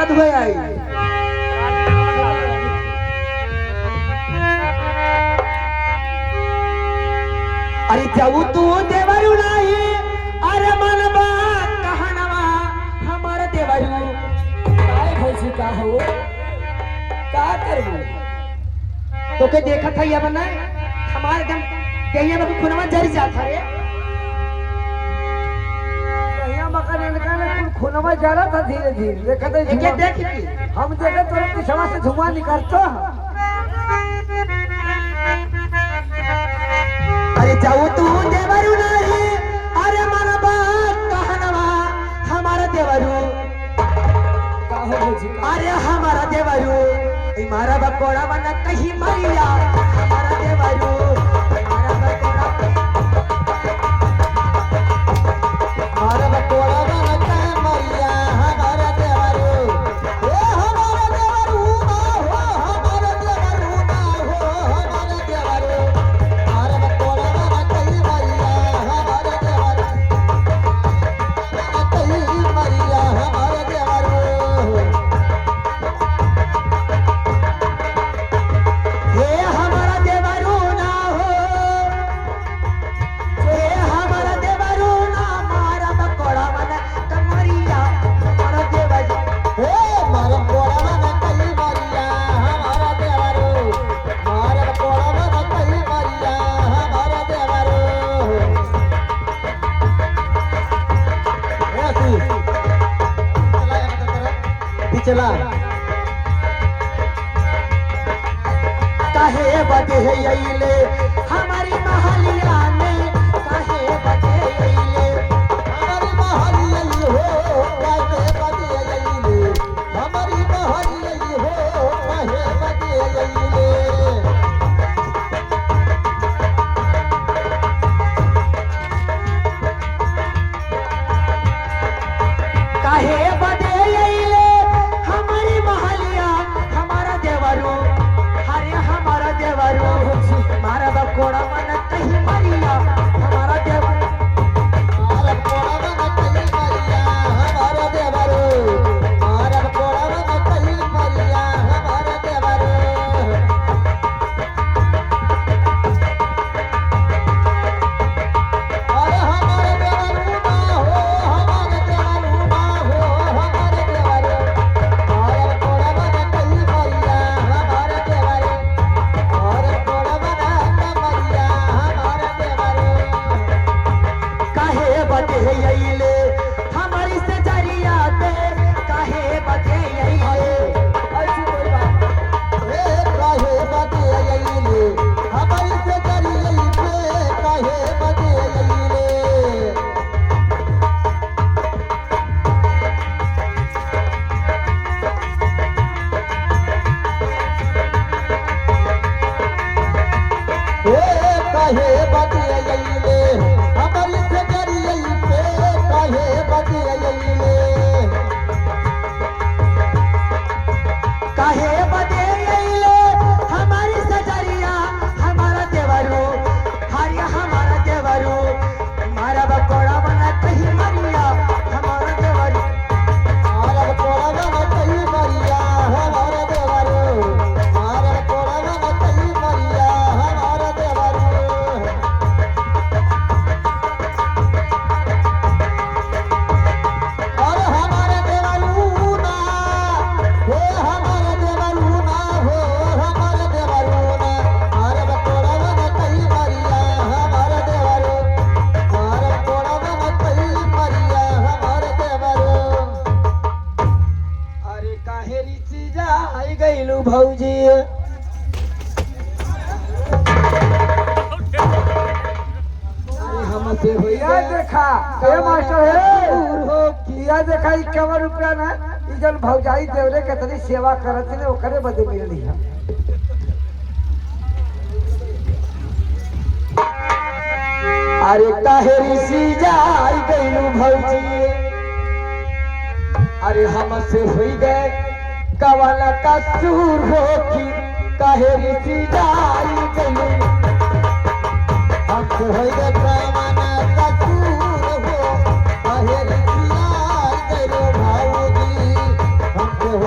धोए आई। अरे जाऊ तू देवारू नाही, अरे मन बा कहनवा हमारा देवारू काय भौजी का हो का करबू तो के देखा था ये बना हमारे दम कहिया में खुनवा जर जाता रे कहिया मकान इनका ने खुनवा जाला था धीरे धीरे देखा था ये देख की हम देखे तो पिछवा से धुआं निकलता। अरे जाऊ तू देवरू नाही, अरे मन बात कहनवा हमारा देवरू का हो भौजी अरे हमारा देवरू हमारा बकोड़ा बना कहीं मरिया हमारा देवरू हमारा बकोड़ा बना कहीं मरिया हमारा देवरू ए हमारा देवरू ना हो हमारा देवरू ना हो हमारा देवरू हमारा बकोड़ा बना कहीं मरिया हमारा देवरू कहीं मरिया हमारा देवरू हे हमारा देवरू ना हो हे हमारा देवरू ना मारा बकोड़ा बना कमरिया हमारा देवरू हे मारा बकोड़ा बना कहीं मरिया हमारा देवरू मारा बकोड़ा बना कहीं मरिया हमारा देवरू पिछला काहे बदे अइले हमारी महलिया में काहे बदे अइले हमारी महलिया हो काहे बदे अइले हमारी महलिया हो काहे बदे अइले काहे बदे अइले हमारी महलिया हमारा देवरू हरे हमारा देवरू हमारा बकोड़ा मन कहीं मरिया हमारा देवरू हमारा बकोड़ा मन कहीं मरिया हमारा देवरू हमारा बकोड़ा मन कहीं मरिया हमारा देवरू अरे हमारे देवरू ना हो हमारे देवरू ना हो हमारे देवरू हमारे बकोड़ा मन कहीं मरिया हमारे देवरू हमारे बकोड़ा मन कमरिया हमारे देवरू काहे बदे अइले हमारी से जरिया पे काहे बदे अइले ऐसी कोई बात ए काहे बदे अइले हमारी से जरिया पे काहे बदे अइले काहे बदे अइले हमारी से जरिया पे काहे बदे अइले काहे बदे अइले हमारी सजरिया हमारा देवरू हरिया हमारा देवरू हमारा बकोड़ा बना कहीं मरिया हमारा देवरू हमारा बकोड़ा बना कहीं मरिया हमारा देवरू हमारा बकोड़ा बना कहीं मरिया हमारा देवरू और हमारा देवरू ना हो हमारा देवरू ना हो हमारा देवरू ना हमारा बकोड़ा बना कहीं मरिया हमारा देवरू हमारा बकोड़ा बना कहीं मरिया हमारा देवरू अरे काहे रीची जाई गइलू भौजी अरे हमसे किया देखा ए मास्टर है किया देखा 51 रुपया ना ई जन भौजाई देवरे के तनी सेवा करत ने ओकरे बदे मिलली है। अरे काहे ऋषि जाई गइलू भौजी अरे हमसे हुई गए कवाला कसूर हो की काहे ऋषि जाई गइलू हमसे हुई गए कवाला कसूर हो काहे ऋषि जाई गइलू भौजी हमसे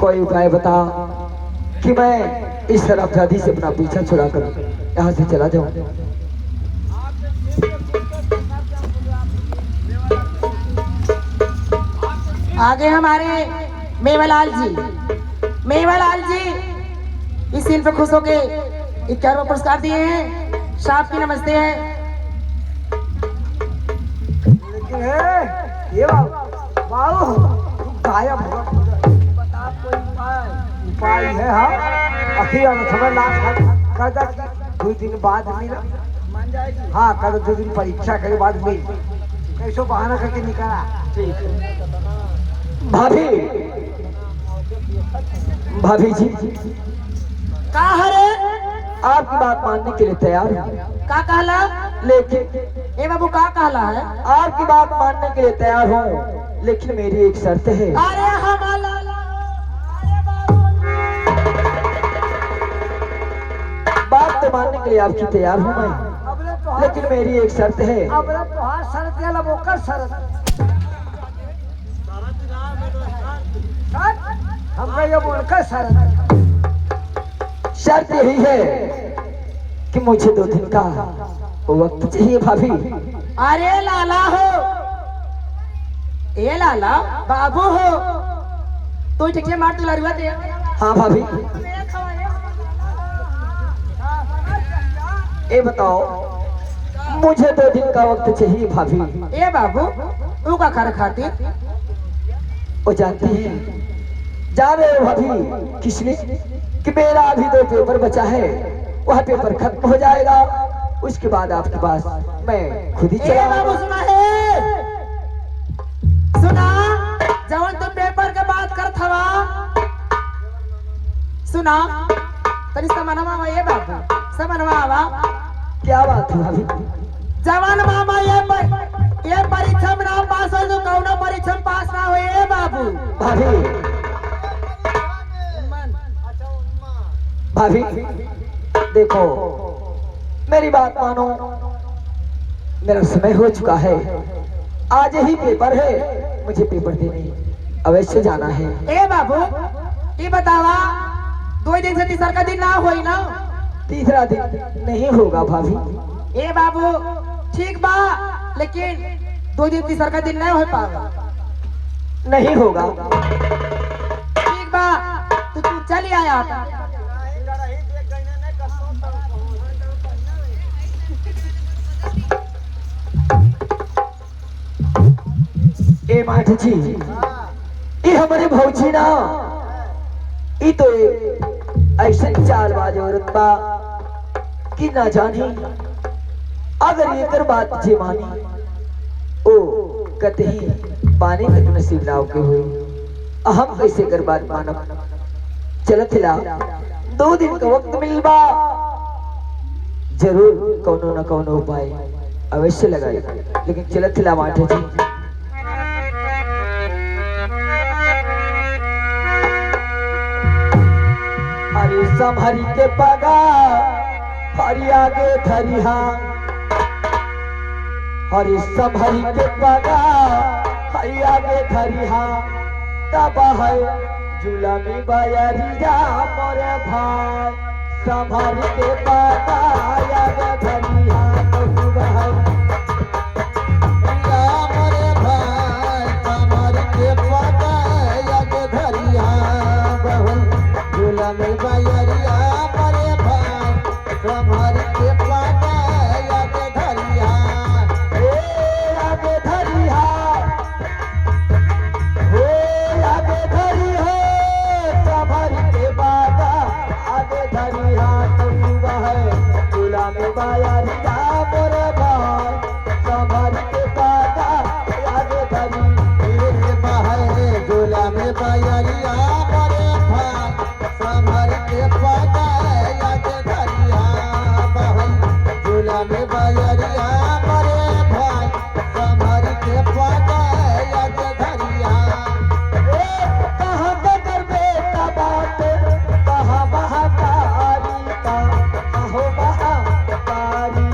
कोई उपाय बता कि मैं इस शराबजादी से अपना पीछा छुड़ा कर यहाँ से चला जाऊं। आगे हमारे मेवालाल जी, मेवालाल जी इस सीन पे खुश होके 51वां पुरस्कार दिए हैं। साहब की नमस्ते है। लेकिन है ये बाबू गायब हो, बता कोई उपाय है? हाँ अखिर समय लास्ट कहता कि 2 दिन बाद मिला। हाँ कल 2 दिन परीक्षा के बाद मिल, कैसो बहाना करके निकला। ठीक भाभी, भाभी जी का हरे आपकी बात मानने के लिए तैयार हूँ, का कहला? लेकिन ए बाबू का कहला है? आपकी बात मानने के लिए तैयार हूँ, लेकिन मेरी एक शर्त है। अरे हमारा बात तो मानने के लिए आपकी तैयार हूँ मैं, लेकिन मेरी एक शर्त है। अब तोहार शरत या लबोकर शरत हमका ये बोलकर शरत शर्त यही है कि मुझे 2 दिन का वक्त चाहिए भाभी। अरे लाला हो, ए लाला बाबू हो, तू ठीक से मार तुला रुआ दे। हाँ भाभी, ये बताओ मुझे 2 दिन का वक्त चाहिए भाभी। ए बाबू तू का खर खाती? वो जानती है, जा रहे हो भाभी किसने कि मेरा अभी 2 पेपर बचा है, वह पेपर खत्म हो जाएगा, उसके बाद आपके पास मैं खुद ही चला बाबू सुना है, सुना जवन तो पेपर के बात कर थवा सुना तनी समनवा ये बाबू समनवा आवा। क्या बात है भाभी? जवान मामा ये परीक्षा में ना पास हो तो कौनो परीक्षा में पास ना होए बाबू। भाभी, भाभी देखो मेरी बात मानो, मेरा समय हो चुका है, आज ही पेपर है, मुझे पेपर देने अवश्य जाना है। ए बाबू ये बतावा 2 दिन से तीसरा का दिन ना होई ना? तीसरा दिन नहीं होगा भाभी। ए बाबू ठीक बा, लेकिन 2 दिन तीसरा का दिन नहीं हो पाएगा। नहीं होगा। ठीक बा तो तू चली आया। ए माठ जी, ये हमारे भौजी ना, ये तो ऐसे चालबाज औरत बा कि ना जानी अगर ये कर बात जे मानी ओ कतही पानी तक नसीब ना के हुए, हम कैसे कर बात मानब। चलत ला 2 दिन का वक्त मिलबा, जरूर कोनो न कोनो उपाय अवश्य लगाए, लेकिन चलत ला माठे जी। अरे संभरी के पगा हरी आगे धरिहा, हरी संभरी के पगा हरी आगे धरिहा, तब है जुलमी बयरिया मोरे भाई, संभरी के पगा आगे धरिहा, तब है मोरे भाई, संभरी के पगा आगे धरिहा, जुलमी बयरिया मोरे भाई, संभरी के पगा आगे धरिहा, आगे धरिहा, हो आगे धरिहा, संभरी के पगा आगे धरिहा, तब है जुलमी बयरिया मोरे भाई, संभरी के पगा आगे धरी, जुलमी बयरिया मोरे भाई, संभरी के पगा आगे धरिहा, जुलमी बयरिया मोरे भाई, संभरी के पगा आगे धरिहा। कहाँ बगर बेटा बात, कहाँ बहाकारी का, कहो बहाकारी,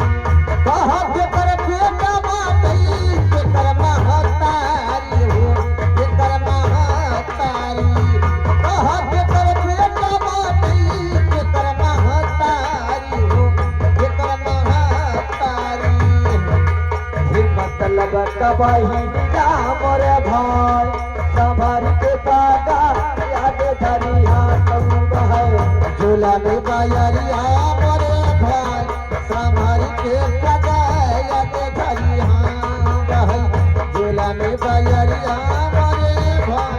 बहिनिया मोरे भाई संभार के पागा याद धरिया तुम है झूला में बायरिया मोरे भाई संभार के पगाया के धरिया भाई झूला में बायरिया मोरे भाई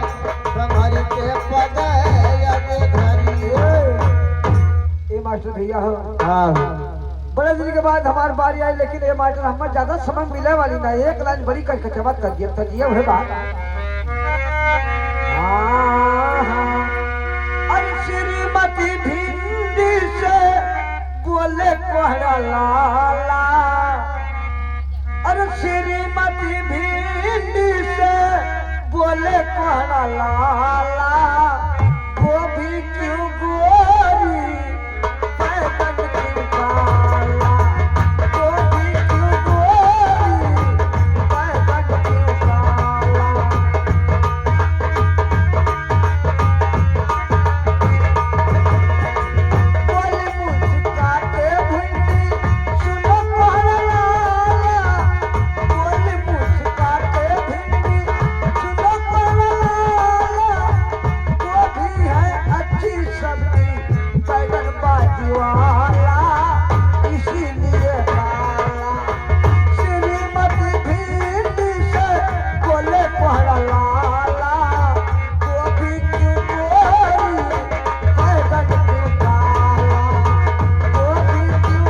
संभार के पगाया के धरिया। ये मास्टर भैया हो हाँ बड़े दिन के बाद हमारी बारी आई, लेकिन ये मास्टर हमें ज्यादा समय मिले वाली ना, एक लाइन बड़ी करके चमक कर दिया तो ये होगा। अरे श्रीमती भिंडी से बोले कोहरा लाला, अरे श्रीमती भिंडी से बोले कोहरा लाला, वो भी क्यों गोरी बैगन क्यों काला, वो भी क्यों गोरी बैगन क्यों काला। बोले मुस्काते भिंडी सुनो कोहरा लाला, बोले मुस्काते भिंडी सुनो कोहरा लाला, वो भी है अच्छी सब्जी बैगन बाजी वाला इसीलिए काला। श्रीमती भिंडी से बोले कोहरा लाला, वो भी क्यों गोरी बैगन क्यों काला, वो भी क्यों।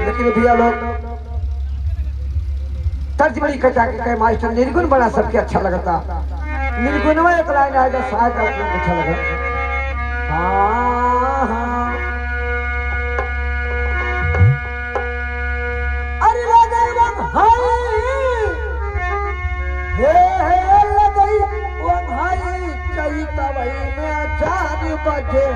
लेकिन भैया लोग तर्ज बड़ी कचा के कहे मास्टर निर्गुण बड़ा सबके अच्छा लगता, निर्गुण में एक लाइन आएगा शायद आपको अच्छा लगे। हाँ, हाँ। अरे लगे वंघाई, हे लगई वंघाई चैतवई में 4 बजे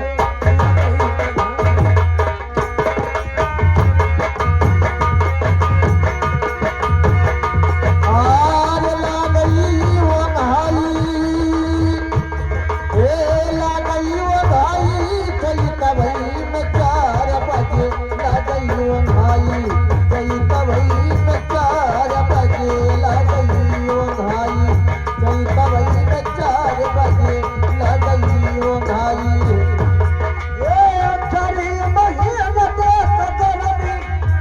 आर लागई वो भाई ए लागई वो भाई चली तबई में 4 बजे लागई वो भाई चली तबई में 4 बजे लागई वो भाई चली तबई में 4 बजे लागई वो भाई। अठारी महीने देख गरमी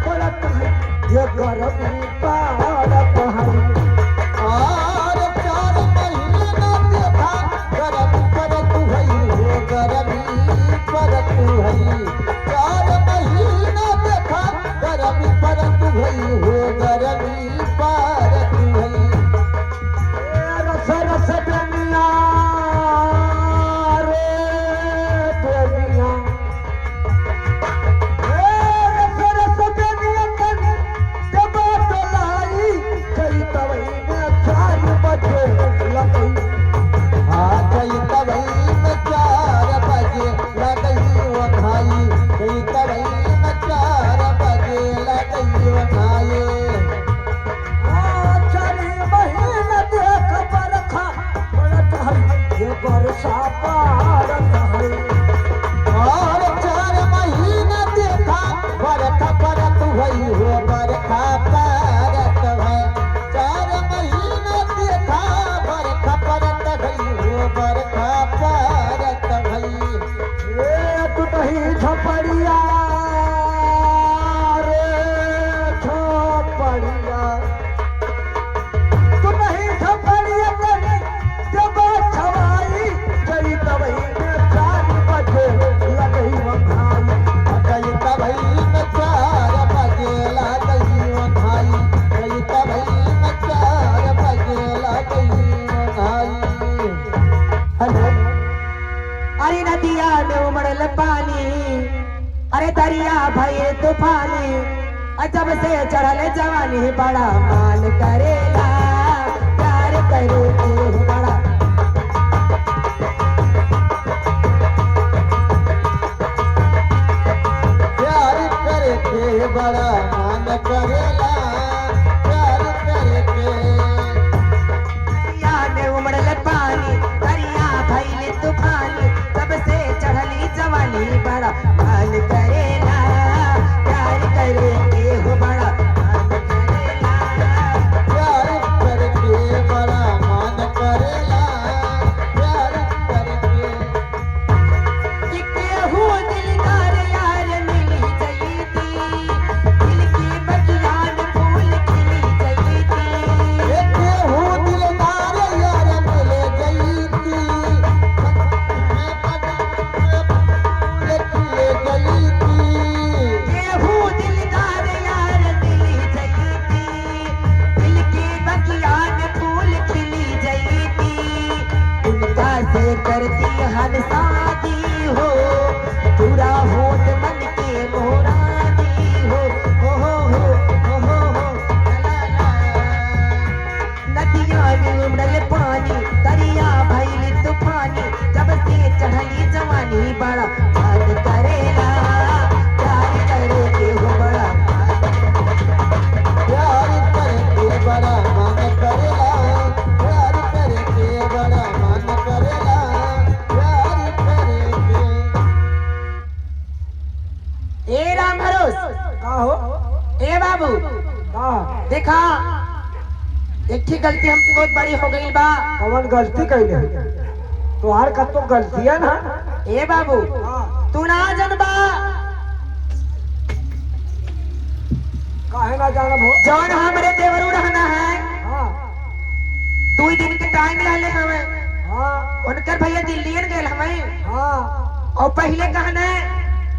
पड़त है, ये गरमी पड़त है। और 4 महीना देखा गरम परत भई हो गरमी परत भई 4 महीना देखा गरम परत भई हो गरमी परत भई। रस रस दुनिया रे दुनिया, रस रस दुनिया कनी जब तलाई चैतवई में 4 बजे लगई। हाँ चई तबई में 4 बजे लगई वो भाई चई तबई में 4 बजे लगई वो भाई। चली महीने देख बरखा पड़त है, ये बरसा पड़त है। और 4 महीना देखा बरखा परत भई हो बरखा परत है 4 महीना देखा बरखा परत भई हो बरखा परत भई। ए तू नहीं झपड़िया रे झपड़िया, तू नहीं झपड़िया कहीं जब छवाई चैतवई में 4 बजे लगई वंघाई। चई तबई में 4 बजे लगई वो भाई चई तबई में 4 बजे लगई वो भाई। हेलो। अरे नदिया में उमड़ल पानी, अरे दरिया भये तूफानी, जब से चढ़ल जवानी बड़ा मान करेला प्यार करे के बड़ा। प्यार करके बड़ा मन करेला प्यार करके बाबू हाँ देखा एक ठीक गलती हमसे बहुत बड़ी हो गई बा। कवन गलती कैले तोहार का तो गलती है ना। ए बाबू हाँ तू ना जनबा काहे ना जाना भो। जौन हमरे देवरू रहना है हाँ 2 दिन के टाइम रहले हमें हाँ उनकर भैया दिल्लीन गए हमें हाँ और पहले कहना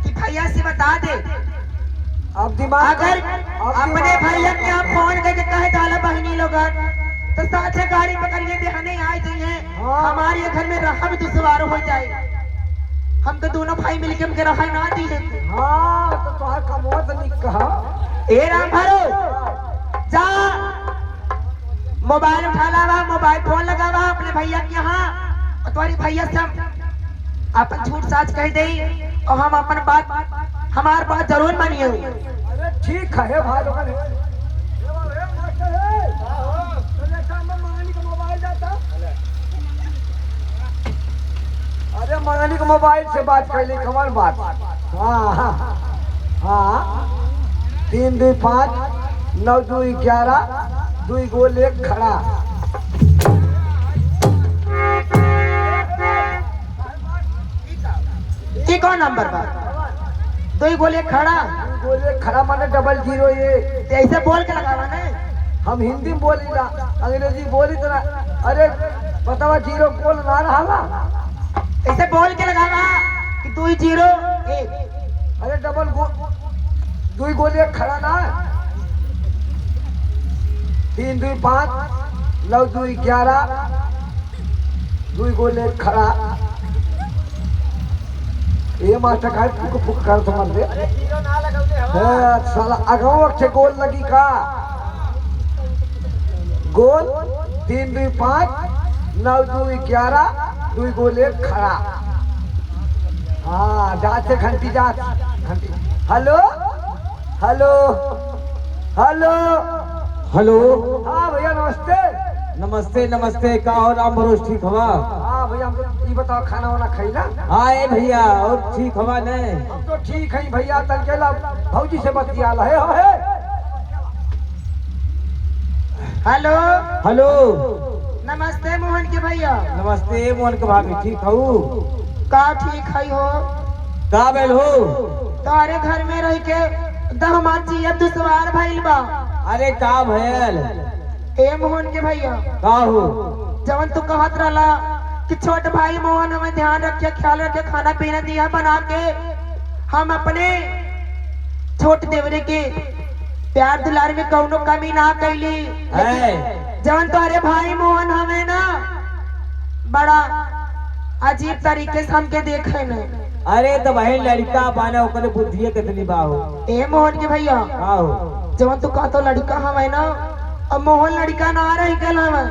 कि भैया से बता दे अब दिमाग अगर अपने भैया के यहाँ फोन करके कहे डाला बहनी लोगन तो साथे गाड़ी पकड़िए देहने आए जाइए। हाँ। हमारे ये घर में रहा भी दुश्वार हो जाए। हम तो दोनों भाई मिलके हमके रहा ना दी है। हाँ तो तोहार कमवा तो निक कहा। ए राम भरो जा मोबाइल उठा लावा मोबाइल फोन लगावा अपने भैया के यहाँ और तुम्हारी भैया से हम अपन झूठ साच कह दे और हम अपन बात हमार बात जरूर मानिए। अरे ठीक है भाई लोगन अरे मंगनी के मोबाइल से बात कर ली कमल बात। हाँ हाँ हाँ 3 2 5 9 2 11 2 गोल 1 खड़ा। ये कौन नंबर बा 2 गोले खड़ा 2 गोल 1 खड़ा माने 001। तो ऐसे बोल के लगावा ना। हम हिंदी में बोली ना अंग्रेजी बोली तो ना। अरे बतावा 0 गोल ना रहा। ऐसे बोल के लगावा कि 2 0 1। अरे 2 गोल 1 खड़ा ना। 3 2 5 9 2 11 2 गोल 1 खड़ा। ये मास्टर का फुक फुक कर समझ ले। साला अगवा के गोल लगी का गोल 3 2 5 9 2 11 2 गोल 1 खड़ा। हाँ जाते घंटी जात घंटी। हेलो हेलो हेलो हेलो हाँ भैया नमस्ते। नमस्ते नमस्ते का और राम भरोस ठीक हवा। हाँ भैया हमको ये बताओ खाना वाना खैला। आए भैया और ठीक हवा ने। हम तो ठीक है भैया तनकेला भौजी से बतियाल है। हेलो हेलो नमस्ते मोहन के भैया। नमस्ते मोहन के भाभी ठीक हूँ। का ठीक है हो का बेल हो। तारे घर में रह के दहमा चाहिए दुश्वार भइल बा। अरे का भैल ए मोहन के भैया का हो। जवन तू कहत रहला कि छोट भाई मोहन हमें ध्यान रखे ख्याल रखे खाना पीना दिया बना के हम अपने छोट देवरे के प्यार दुलार में कौनो कमी ना कैली। जवन तुम्हारे भाई मोहन हमें ना बड़ा अजीब तरीके से हमके देखे न। अरे तो बहन लड़का पाना ओकरे बुद्धिए कितनी बा हो। ए मोहन के भैया का हो जवन तू कहतो लड़का हमें ना और मोहन लड़का ना रह गल हमें